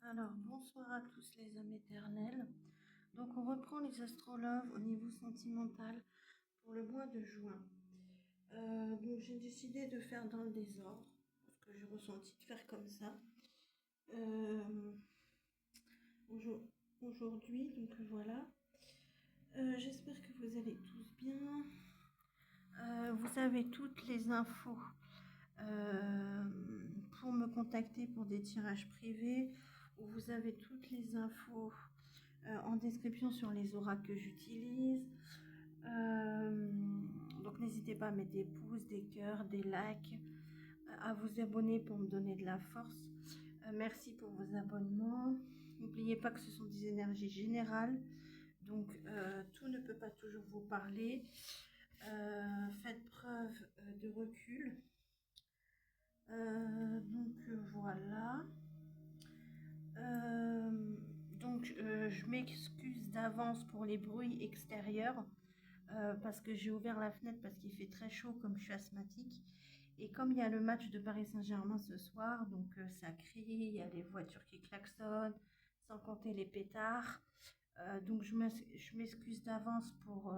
Alors, bonsoir à tous les âmes éternelles. Donc, on reprend les astrologues au niveau sentimental pour le mois de juin. Donc, j'ai décidé de faire dans le désordre parce que j'ai ressenti de faire comme ça. Euh, Aujourd'hui, donc voilà. J'espère que vous allez tous bien. Vous avez toutes les infos euh, pour me contacter pour des tirages privés, où vous avez toutes les infos en description sur les oracles que j'utilise. Donc n'hésitez pas à mettre des pouces, des cœurs, des likes, à vous abonner pour me donner de la force. Merci pour vos abonnements. N'oubliez pas que ce sont des énergies générales, donc tout ne peut pas toujours vous parler. Faites preuve de recul. Voilà. Je m'excuse d'avance pour les bruits extérieurs parce que j'ai ouvert la fenêtre parce qu'il fait très chaud comme je suis asthmatique. Et comme il y a le match de Paris Saint-Germain ce soir, donc ça crie, il y a les voitures qui klaxonnent, sans compter les pétards. Donc je m'excuse d'avance pour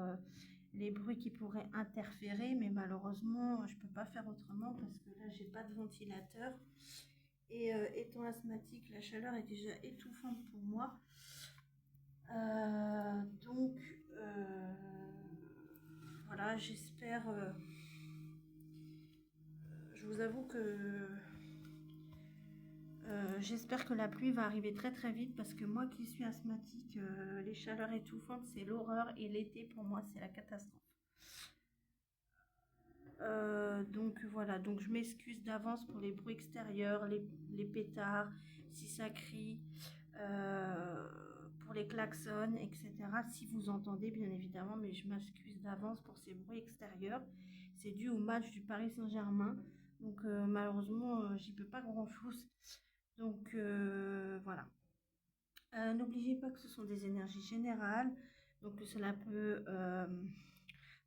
les bruits qui pourraient interférer, mais malheureusement je peux pas faire autrement parce que là j'ai pas de ventilateur. Et étant asthmatique, la chaleur est déjà étouffante pour moi. Donc voilà, j'espère. Je vous avoue que j'espère que la pluie va arriver très très vite parce que moi qui suis asthmatique, les chaleurs étouffantes c'est l'horreur et l'été pour moi c'est la catastrophe. Donc voilà, donc je m'excuse d'avance pour les bruits extérieurs, les pétards, si ça crie, pour les klaxons, etc. Si vous entendez bien évidemment, mais je m'excuse d'avance pour ces bruits extérieurs. C'est dû au match du Paris Saint-Germain, donc malheureusement j'y peux pas grand-chose. Donc voilà. N'oubliez pas que ce sont des énergies générales, donc cela peut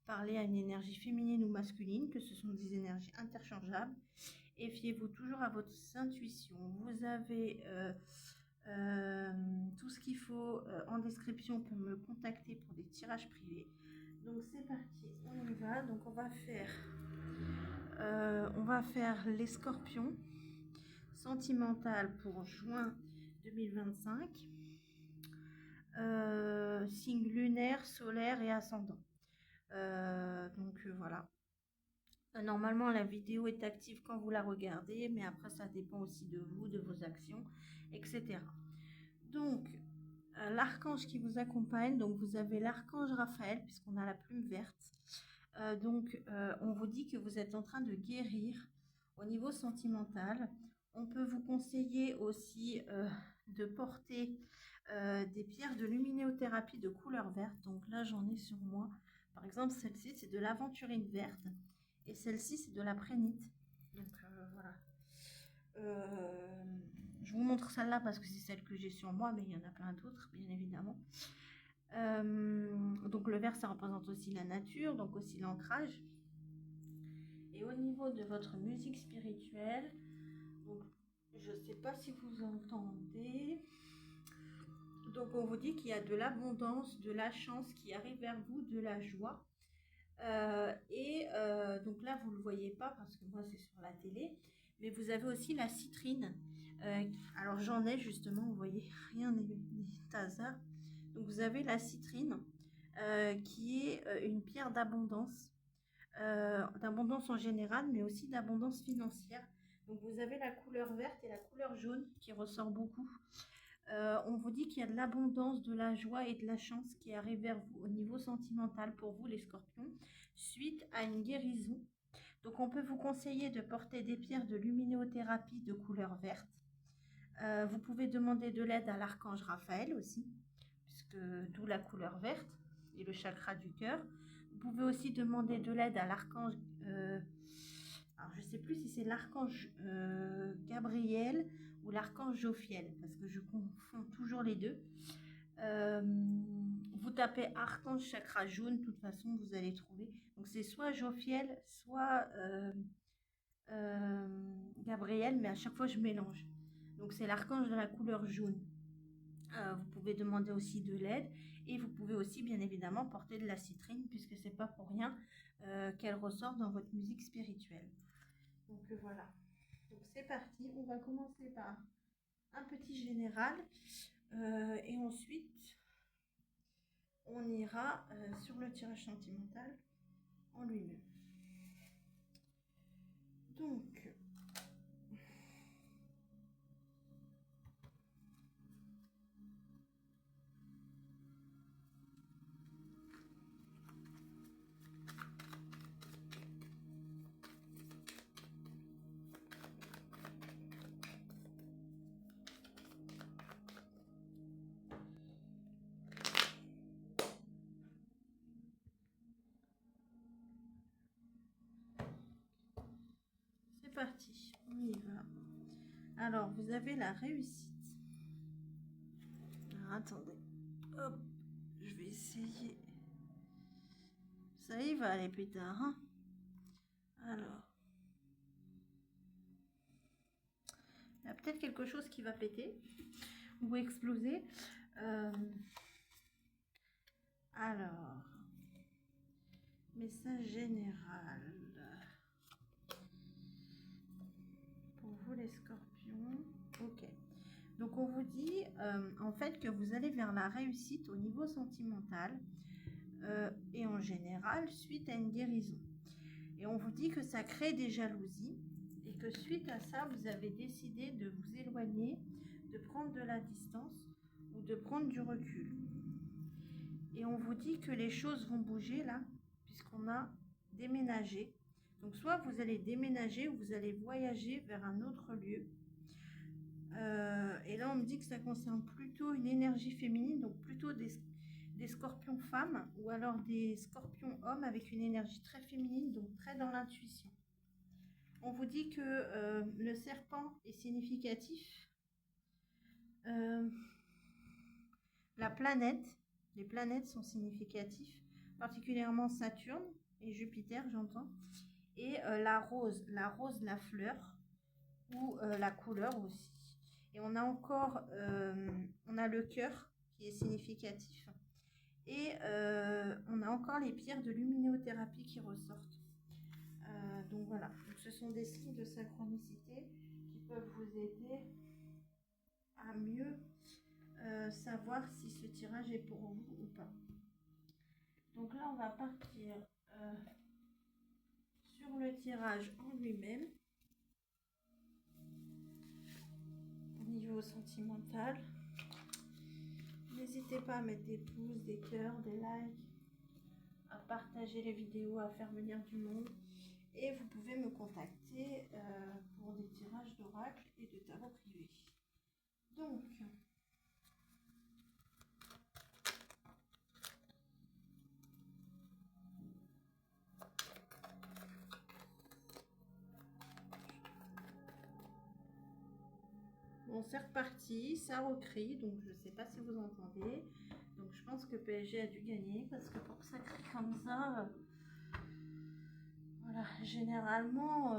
parler à une énergie féminine ou masculine, que ce sont des énergies interchangeables. Et fiez-vous toujours à votre intuition. Vous avez tout ce qu'il faut en description pour me contacter pour des tirages privés. Donc c'est parti, on y va. Donc on va faire les scorpions sentimental pour juin 2025. Signe lunaire, solaire et ascendant. Voilà. Normalement, la vidéo est active quand vous la regardez, mais après, ça dépend aussi de vous, de vos actions, etc. Donc, l'archange qui vous accompagne, donc vous avez l'archange Raphaël, puisqu'on a la plume verte. On vous dit que vous êtes en train de guérir au niveau sentimental. On peut vous conseiller aussi de porter des pierres de luminéothérapie de couleur verte. Donc là, j'en ai sur moi. Par exemple, celle-ci, c'est de l'aventurine verte. Et celle-ci, c'est de la prénite. Donc voilà. Je vous montre celle-là parce que c'est celle que j'ai sur moi, mais il y en a plein d'autres, bien évidemment. Donc le vert, ça représente aussi la nature, donc aussi l'ancrage. Et au niveau de votre musique spirituelle, donc je ne sais pas si vous entendez. Donc on vous dit qu'il y a de l'abondance, de la chance qui arrive vers vous, de la joie. Donc là, vous ne le voyez pas parce que moi, c'est sur la télé. Mais vous avez aussi la citrine. Alors j'en ai justement, vous voyez, rien n'est hasard. Donc vous avez la citrine qui est une pierre d'abondance en général, mais aussi d'abondance financière. Donc vous avez la couleur verte et la couleur jaune qui ressort beaucoup. On vous dit qu'il y a de l'abondance, de la joie et de la chance qui arrive vers vous au niveau sentimental pour vous les scorpions, suite à une guérison. Donc on peut vous conseiller de porter des pierres de luminéothérapie de couleur verte. Vous pouvez demander de l'aide à l'archange Raphaël aussi, puisque d'où la couleur verte et le chakra du cœur. Vous pouvez aussi demander de l'aide à l'archange... alors je ne sais plus si c'est l'archange Gabriel ou l'archange Jophiel, parce que je confonds toujours les deux. Vous tapez archange chakra jaune, de toute façon vous allez trouver. Donc c'est soit Jophiel, soit Gabriel, mais à chaque fois je mélange. Donc c'est l'archange de la couleur jaune. Vous pouvez demander aussi de l'aide et vous pouvez aussi bien évidemment porter de la citrine puisque c'est pas pour rien qu'elle ressort dans votre musique spirituelle. Donc voilà. Donc c'est parti. On va commencer par un petit général et ensuite on ira sur le tirage sentimental en lui-même. Donc c'est parti, on y va. Alors, vous avez la réussite. Alors, attendez. Hop, je vais essayer. Ça y va, les pétards. Hein, alors, il y a peut-être quelque chose qui va péter ou exploser. Alors, message général. Pour vous, les scorpions. Ok. Donc, on vous dit en fait que vous allez vers la réussite au niveau sentimental et en général suite à une guérison. Et on vous dit que ça crée des jalousies et que suite à ça, vous avez décidé de vous éloigner, de prendre de la distance ou de prendre du recul. Et on vous dit que les choses vont bouger là, puisqu'on a déménagé. Donc soit vous allez déménager ou vous allez voyager vers un autre lieu. Et là, on me dit que ça concerne plutôt une énergie féminine, donc plutôt des scorpions femmes ou alors des scorpions hommes avec une énergie très féminine, donc très dans l'intuition. On vous dit que le serpent est significatif. La planète, les planètes sont significatifs, particulièrement Saturne et Jupiter, j'entends. Et la rose, la fleur, ou la couleur aussi. Et on a encore, on a le cœur qui est significatif. Et on a encore les pierres de luminothérapie qui ressortent. Donc voilà, donc, ce sont des signes de synchronicité qui peuvent vous aider à mieux savoir si ce tirage est pour vous ou pas. Donc là, on va partir sur le tirage en lui-même. Au niveau sentimental, n'hésitez pas à mettre des pouces, des cœurs, des likes, à partager les vidéos, à faire venir du monde. Et vous pouvez me contacter pour des tirages d'oracle et de tarot privé. Donc, bon, c'est reparti, ça recrie, donc je ne sais pas si vous entendez. Donc je pense que PSG a dû gagner parce que pour que ça crie comme ça, voilà, généralement,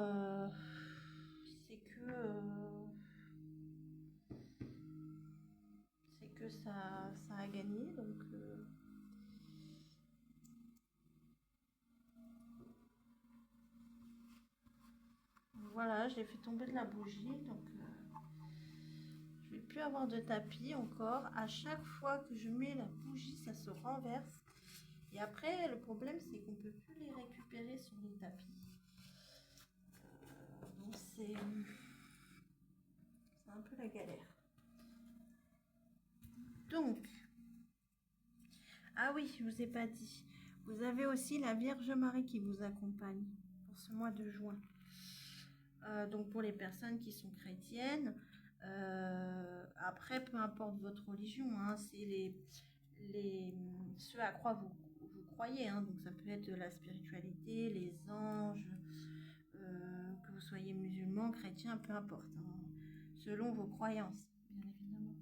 c'est que ça a gagné, donc voilà, j'ai fait tomber de la bougie, donc je vais plus avoir de tapis encore. À chaque fois que je mets la bougie, ça se renverse. Et après, le problème, c'est qu'on peut plus les récupérer sur les tapis. Donc c'est un peu la galère. Donc, ah oui, je vous ai pas dit. Vous avez aussi la Vierge Marie qui vous accompagne pour ce mois de juin. Donc pour les personnes qui sont chrétiennes, après peu importe votre religion, hein, c'est ce à quoi vous croyez, hein, donc ça peut être la spiritualité, les anges, que vous soyez musulman, chrétien, peu importe, hein, selon vos croyances, bien évidemment.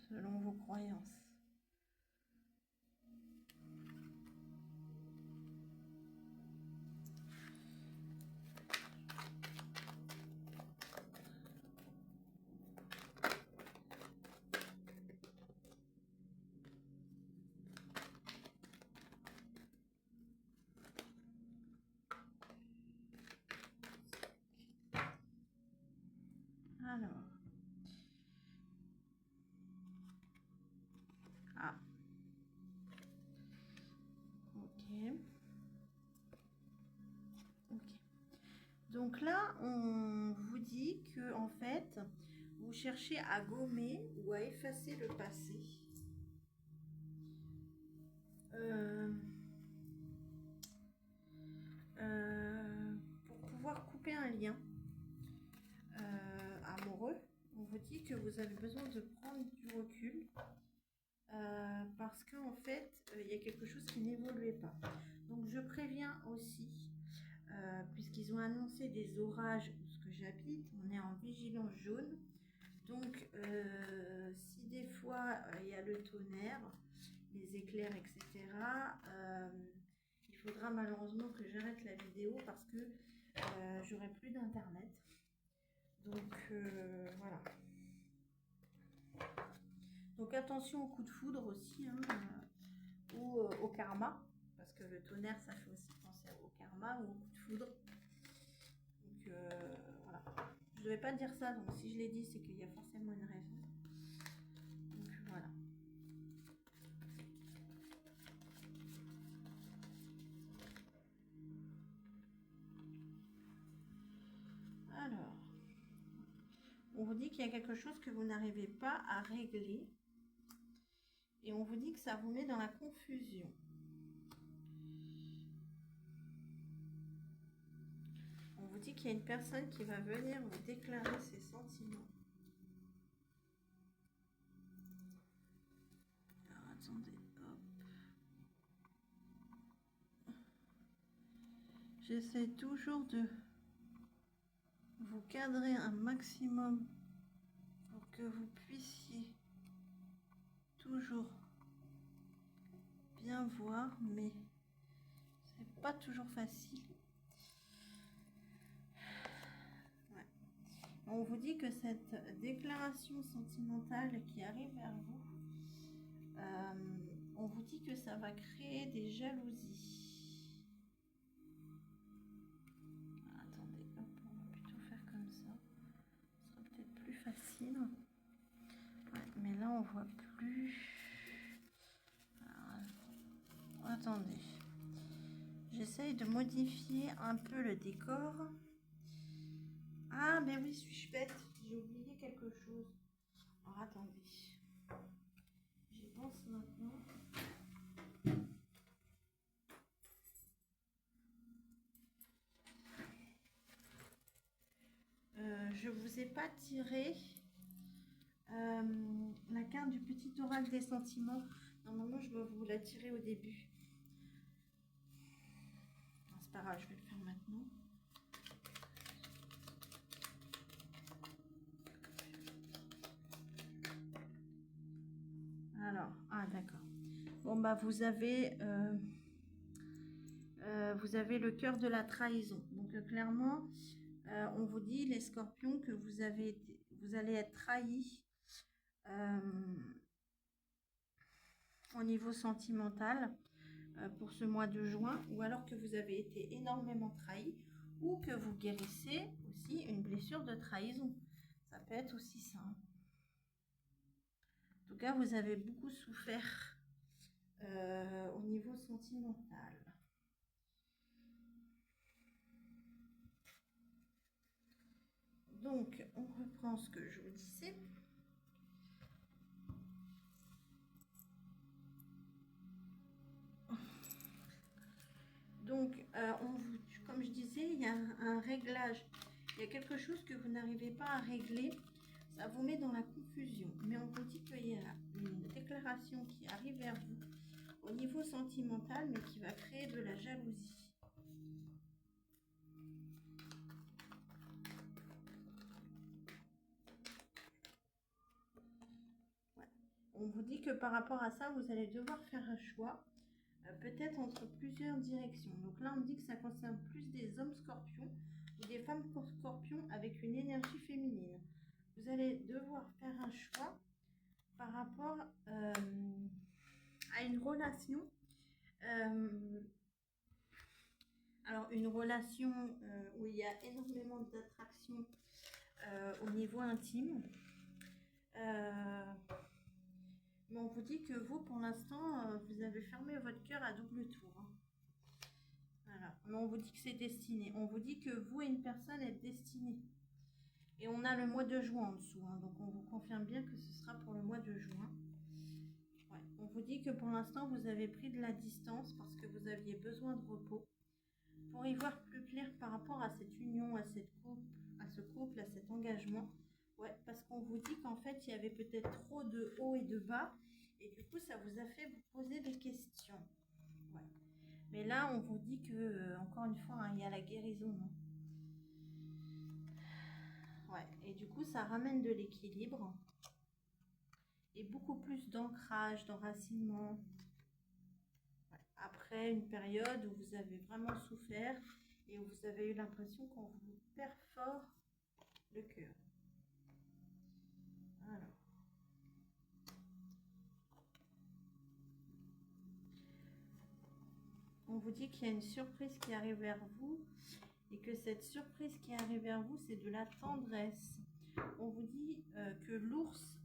Selon vos croyances. Donc là, on vous dit que en fait, vous cherchez à gommer ou à effacer le passé. Pour pouvoir couper un lien amoureux, on vous dit que vous avez besoin de prendre du recul parce qu'en fait, il y a quelque chose qui n'évoluait pas. Donc je préviens aussi, puisqu'ils ont annoncé des orages où ce que j'habite, on est en vigilance jaune. Donc si des fois il y a le tonnerre, les éclairs, etc., il faudra malheureusement que j'arrête la vidéo parce que j'aurai plus d'internet. Donc voilà. Donc attention au coup de foudre aussi, hein, ou au karma, parce que le tonnerre ça fait aussi penser au karma ou au coup de foudre. Donc voilà. Je ne devais pas dire ça, donc si je l'ai dit, c'est qu'il y a forcément une raison. Donc voilà. Alors, on vous dit qu'il y a quelque chose que vous n'arrivez pas à régler. Et on vous dit que ça vous met dans la confusion. On vous dit qu'il y a une personne qui va venir vous déclarer ses sentiments. Alors attendez, hop. J'essaie toujours de vous cadrer un maximum pour que vous puissiez toujours bien voir, mais c'est pas toujours facile. Ouais. On vous dit que cette déclaration sentimentale qui arrive vers vous, on vous dit que ça va créer des jalousies. Attendez, hop, on va plutôt faire comme ça. Ce sera peut-être plus facile. Ouais, mais là, on voit plus. Alors, attendez. J'essaye de modifier un peu le décor. Ah, mais oui, suis-je bête? J'ai oublié quelque chose. Alors, attendez. J'y pense maintenant. Je vous ai pas tiré la carte du petit oracle des sentiments. Normalement, je dois vous la tirer au début. C'est pas grave, je vais le faire maintenant. Alors, ah d'accord. Bon bah vous avez le cœur de la trahison. Donc clairement, on vous dit les scorpions que vous allez être trahis au niveau sentimental pour ce mois de juin, ou alors que vous avez été énormément trahi, ou que vous guérissez aussi une blessure de trahison. Ça peut être aussi ça. En tout cas, vous avez beaucoup souffert au niveau sentimental. Donc, on reprend ce que je vous disais. Donc, comme je disais, il y a un réglage. Il y a quelque chose que vous n'arrivez pas à régler. Ça vous met dans la confusion. Mais on vous dit qu'il y a une déclaration qui arrive vers vous au niveau sentimental, mais qui va créer de la jalousie. Ouais. On vous dit que par rapport à ça, vous allez devoir faire un choix, peut-être entre plusieurs directions. Donc là, on dit que ça concerne plus des hommes scorpions ou des femmes scorpions avec une énergie féminine. Vous allez devoir faire un choix par rapport à une relation. Alors, une relation où il y a énormément d'attraction au niveau intime. Mais on vous dit que vous, pour l'instant, vous avez fermé votre cœur à double tour. Hein. Voilà. Mais on vous dit que c'est destiné. On vous dit que vous et une personne êtes destinés. Et on a le mois de juin en dessous. Hein, donc on vous confirme bien que ce sera pour le mois de juin. Ouais. On vous dit que pour l'instant vous avez pris de la distance parce que vous aviez besoin de repos. Pour y voir plus clair par rapport à cette union, à ce couple, à cet engagement. Ouais, parce qu'on vous dit qu'en fait il y avait peut-être trop de haut et de bas. Et du coup ça vous a fait vous poser des questions. Ouais. Mais là on vous dit que, encore une fois, hein, il y a la guérison. Hein. Ouais, et du coup, ça ramène de l'équilibre et beaucoup plus d'ancrage, d'enracinement. Ouais. Après une période où vous avez vraiment souffert et où vous avez eu l'impression qu'on vous perfore le cœur. Alors. On vous dit qu'il y a une surprise qui arrive vers vous et que cette surprise qui arrive vers vous, c'est de la tendresse. On vous dit que l'ours,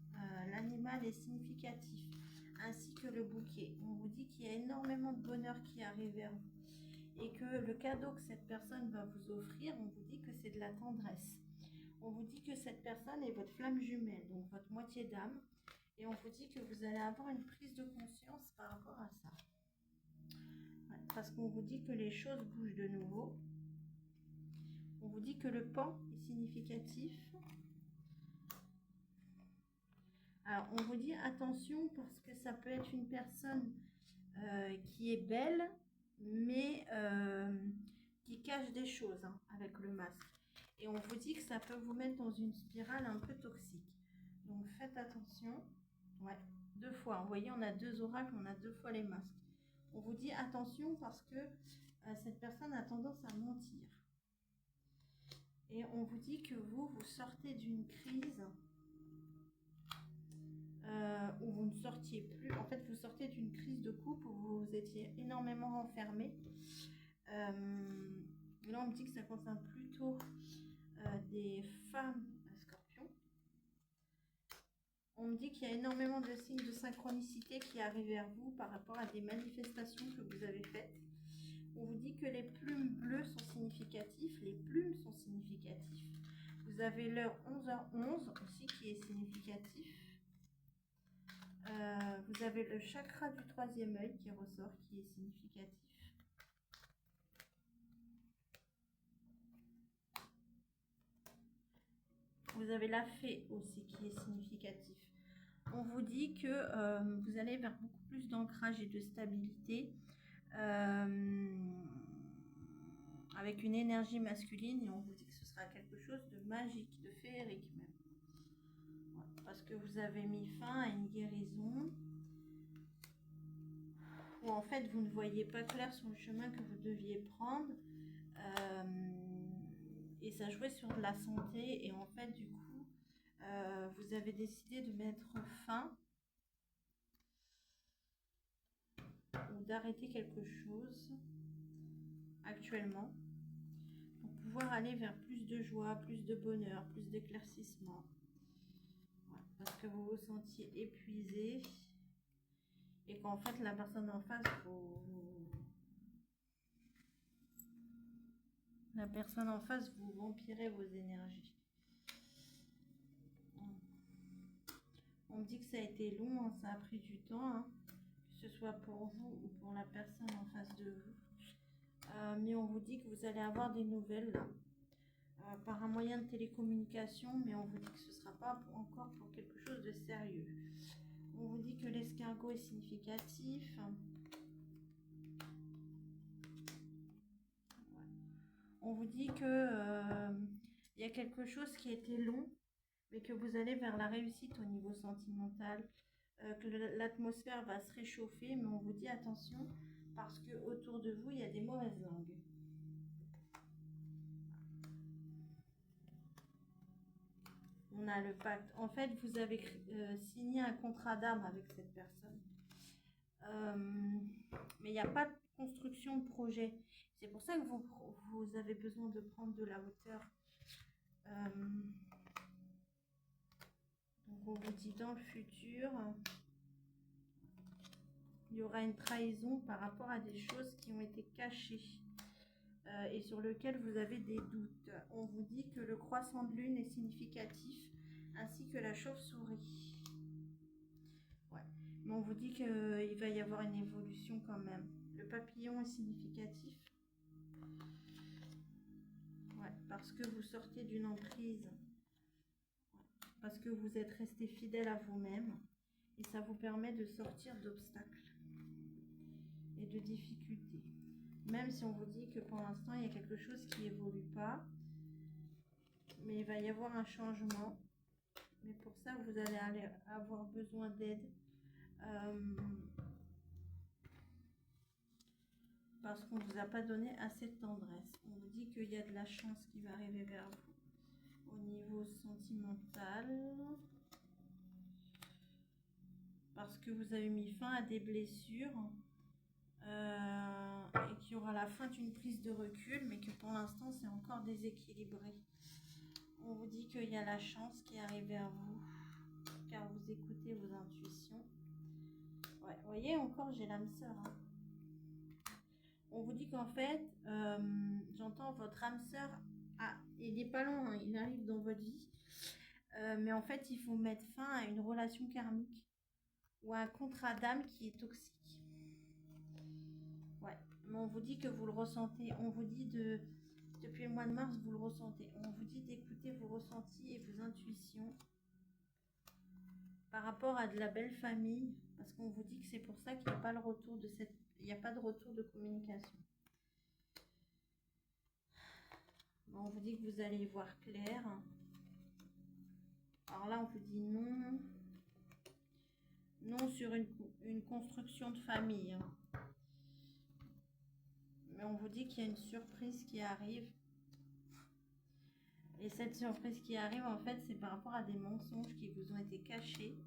l'animal, est significatif, ainsi que le bouquet. On vous dit qu'il y a énormément de bonheur qui arrive vers vous et que le cadeau que cette personne va vous offrir, on vous dit que c'est de la tendresse. On vous dit que cette personne est votre flamme jumelle, donc votre moitié d'âme, et on vous dit que vous allez avoir une prise de conscience par rapport à ça. Ouais, parce qu'on vous dit que les choses bougent de nouveau. On vous dit que le pan est significatif. Alors, on vous dit attention parce que ça peut être une personne qui est belle, mais qui cache des choses hein, avec le masque. Et on vous dit que ça peut vous mettre dans une spirale un peu toxique. Donc, faites attention. Ouais, 2 fois. Vous voyez, on a 2 oracles, on a 2 fois les masques. On vous dit attention parce que cette personne a tendance à mentir. Et on vous dit que vous sortez d'une crise où vous ne sortiez plus. En fait, vous sortez d'une crise de couple où vous étiez énormément renfermé. Là, on me dit que ça concerne plutôt des femmes scorpions. On me dit qu'il y a énormément de signes de synchronicité qui arrivent vers vous par rapport à des manifestations que vous avez faites. On vous dit que les plumes bleues sont significatifs, les plumes sont significatifs. Vous avez l'heure 11h11 aussi qui est significatif. Vous avez le chakra du 3e œil qui ressort, qui est significatif. Vous avez la fée aussi qui est significatif. On vous dit que vous allez vers beaucoup plus d'ancrage et de stabilité avec une énergie masculine et on vous dit que ce sera quelque chose de magique, de féerique même. Ouais, parce que vous avez mis fin à une guérison où en fait vous ne voyez pas clair sur le chemin que vous deviez prendre et ça jouait sur de la santé et en fait du coup vous avez décidé de mettre fin ou d'arrêter quelque chose actuellement pour pouvoir aller vers plus de joie, plus de bonheur, plus d'éclaircissement. Ouais, parce que vous vous sentiez épuisé et qu'en fait la personne en face vous vampirez vos énergies. On me dit que ça a été long, hein, ça a pris du temps, hein, que ce soit pour vous ou pour la personne en face de vous. Mais on vous dit que vous allez avoir des nouvelles là, par un moyen de télécommunication, mais on vous dit que ce ne sera pas encore pour quelque chose de sérieux. On vous dit que l'escargot est significatif. Ouais. On vous dit que y a quelque chose qui a été long, mais que vous allez vers la réussite au niveau sentimental, que l'atmosphère va se réchauffer, mais on vous dit attention, parce que autour de vous, il y a des mauvaises langues. On a le pacte. En fait, vous avez signé un contrat d'âme avec cette personne. Mais il n'y a pas de construction de projet. C'est pour ça que vous avez besoin de prendre de la hauteur. Donc on vous dit dans le futur, il y aura une trahison par rapport à des choses qui ont été cachées. et sur lequel vous avez des doutes. On vous dit que le croissant de lune est significatif, ainsi que la chauve-souris. Ouais. Mais on vous dit qu'il va y avoir une évolution quand même. Le papillon est significatif. Ouais, parce que vous sortez d'une emprise. Ouais. Parce que vous êtes resté fidèle à vous-même. Et ça vous permet de sortir d'obstacles et de difficultés. Même si on vous dit que pour l'instant, il y a quelque chose qui évolue pas. Mais il va y avoir un changement. Mais pour ça, vous allez avoir besoin d'aide. Parce qu'on ne vous a pas donné assez de tendresse. On vous dit qu'il y a de la chance qui va arriver vers vous. Au niveau sentimental. Parce que vous avez mis fin à des blessures. Et qu'il y aura la fin d'une prise de recul, mais que pour l'instant, c'est encore déséquilibré. On vous dit qu'il y a la chance qui arrive vers vous, car vous écoutez vos intuitions. Ouais, vous voyez, encore, j'ai l'âme sœur. Hein. On vous dit qu'en fait, j'entends votre âme sœur. Ah, il n'est pas loin, hein, il arrive dans votre vie. Mais en fait, il faut mettre fin à une relation karmique ou à un contrat d'âme qui est toxique. Ouais, mais on vous dit que vous le ressentez. On vous dit depuis le mois de mars, vous le ressentez. On vous dit d'écouter vos ressentis et vos intuitions par rapport à de la belle famille, parce qu'on vous dit que c'est pour ça qu'il n'y a pas le retour de cette, il n'y a pas de retour de communication. On vous dit que vous allez y voir clair. Alors là, on vous dit non. Non sur une construction de famille. Hein. Mais on vous dit qu'il y a une surprise qui arrive. Et cette surprise qui arrive, en fait, c'est par rapport à des mensonges qui vous ont été cachés.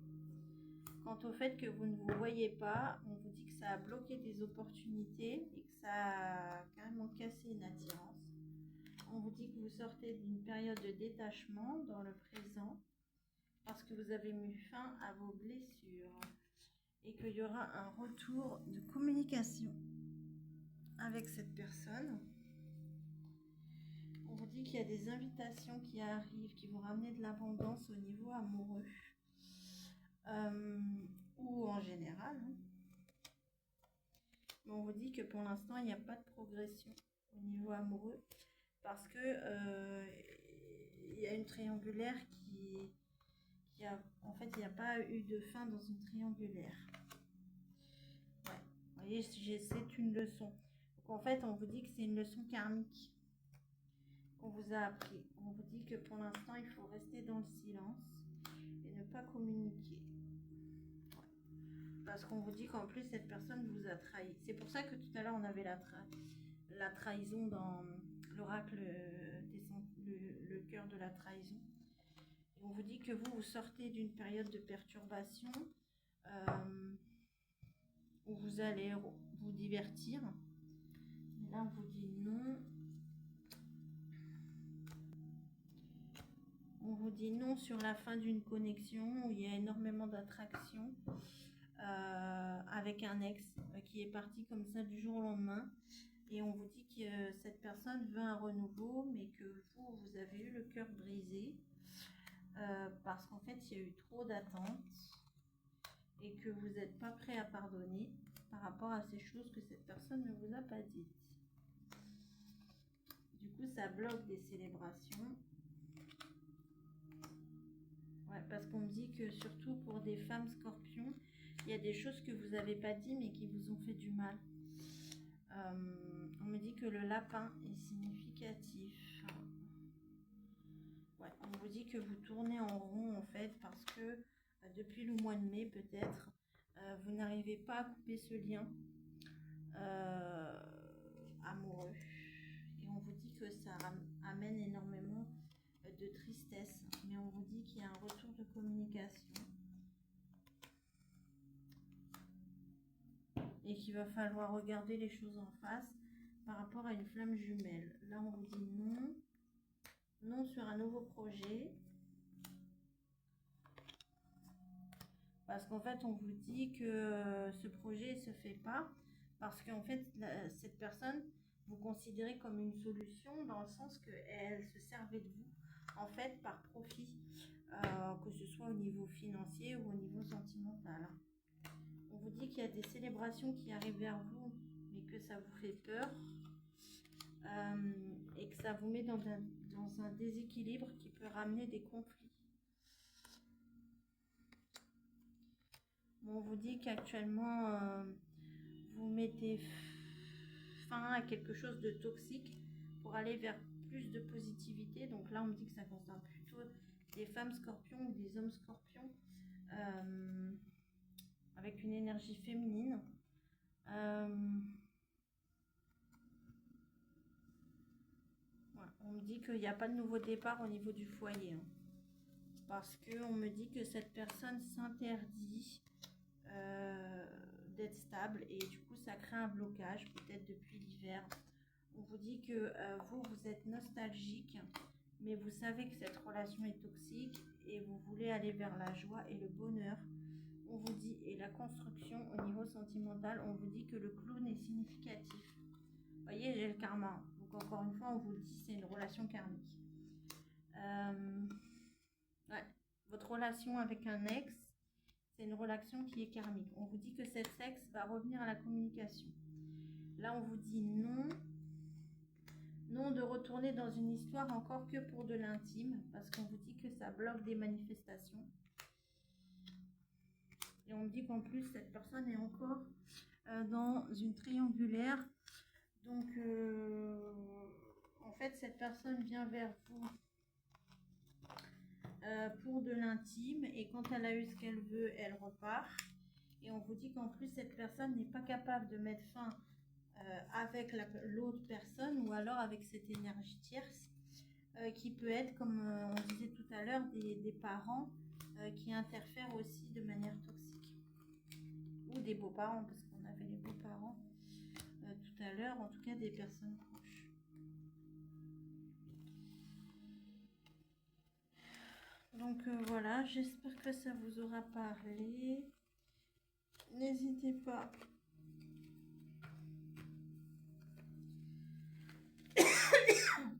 Quant au fait que vous ne vous voyez pas, on vous dit que ça a bloqué des opportunités et que ça a carrément cassé une attirance. On vous dit que vous sortez d'une période de détachement dans le présent parce que vous avez mis fin à vos blessures et qu'il y aura un retour de communication avec cette personne. On vous dit qu'il y a des invitations qui arrivent, qui vont ramener de l'abondance au niveau amoureux ou en général. Hein. Mais on vous dit que pour l'instant, il n'y a pas de progression au niveau amoureux parce que il y a une triangulaire qui a... En fait, il n'y a pas eu de fin dans une triangulaire. Ouais. Vous voyez, c'est une leçon. Donc en fait, on vous dit que c'est une leçon karmique qu'on vous a appris. On vous dit que pour l'instant, il faut rester dans le silence et ne pas communiquer. Ouais. Parce qu'on vous dit qu'en plus, cette personne vous a trahi. C'est pour ça que tout à l'heure, on avait la trahison dans l'oracle le cœur de la trahison. Et on vous dit que vous sortez d'une période de perturbation où vous allez vous divertir. Mais là, on vous dit non. On vous dit non sur la fin d'une connexion où il y a énormément d'attraction avec un ex qui est parti comme ça du jour au lendemain. Et on vous dit que cette personne veut un renouveau, mais que vous avez eu le cœur brisé parce qu'en fait, il y a eu trop d'attentes et que vous n'êtes pas prêt à pardonner par rapport à ces choses que cette personne ne vous a pas dites. Du coup, ça bloque des célébrations. Ouais, parce qu'on me dit que surtout pour des femmes scorpions, il y a des choses que vous n'avez pas dit mais qui vous ont fait du mal. On me dit que le lapin est significatif. Ouais, on vous dit que vous tournez en rond en fait parce que depuis le mois de mai peut-être, vous n'arrivez pas à couper ce lien amoureux. Et on vous dit que ça amène énormément de tristesse, mais on vous dit qu'il y a un retour de communication et qu'il va falloir regarder les choses en face par rapport à une flamme jumelle. Là, on vous dit non. Non sur un nouveau projet. Parce qu'en fait, on vous dit que ce projet ne se fait pas. Parce qu'en fait, cette personne, vous considérez comme une solution dans le sens qu'elle se servait de vous en fait par profit, que ce soit au niveau financier ou au niveau sentimental. On vous dit qu'il y a des célébrations qui arrivent vers vous, mais que ça vous fait peur, et que ça vous met dans un déséquilibre qui peut ramener des conflits. Bon, on vous dit qu'actuellement, vous mettez fin à quelque chose de toxique pour aller vers plus de positivité. Donc là, on me dit que ça concerne plutôt des femmes scorpions ou des hommes scorpions, avec une énergie féminine. Voilà. On me dit qu'il n'y a pas de nouveau départ au niveau du foyer, hein, parce qu'on me dit que cette personne s'interdit d'être stable et du coup ça crée un blocage, peut-être depuis l'hiver. On vous dit que vous êtes nostalgique, mais vous savez que cette relation est toxique et vous voulez aller vers la joie et le bonheur. On vous dit, et la construction au niveau sentimental, on vous dit que le clown est significatif. Vous voyez, j'ai le karma. Donc encore une fois, on vous le dit, c'est une relation karmique. Ouais. Votre relation avec un ex, c'est une relation qui est karmique. On vous dit que cet ex va revenir à la communication. Là, on vous dit non. Non de retourner dans une histoire encore que pour de l'intime, parce qu'on vous dit que ça bloque des manifestations. Et on me dit qu'en plus, cette personne est encore dans une triangulaire. Donc, en fait, cette personne vient vers vous pour de l'intime. Et quand elle a eu ce qu'elle veut, elle repart. Et on vous dit qu'en plus, cette personne n'est pas capable de mettre fin avec l'autre personne ou alors avec cette énergie tierce qui peut être, comme on disait tout à l'heure, des parents qui interfèrent aussi de manière toxique. Ou des beaux-parents, parce qu'on avait les beaux-parents tout à l'heure, en tout cas des personnes proches. Donc voilà, j'espère que ça vous aura parlé. N'hésitez pas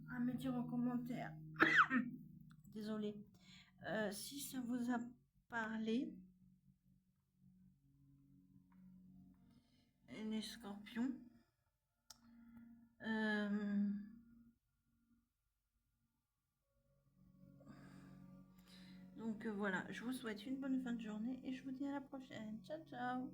à me dire en commentaire, désolée, si ça vous a parlé, les scorpions. Donc voilà, je vous souhaite une bonne fin de journée et je vous dis à la prochaine. Ciao, ciao!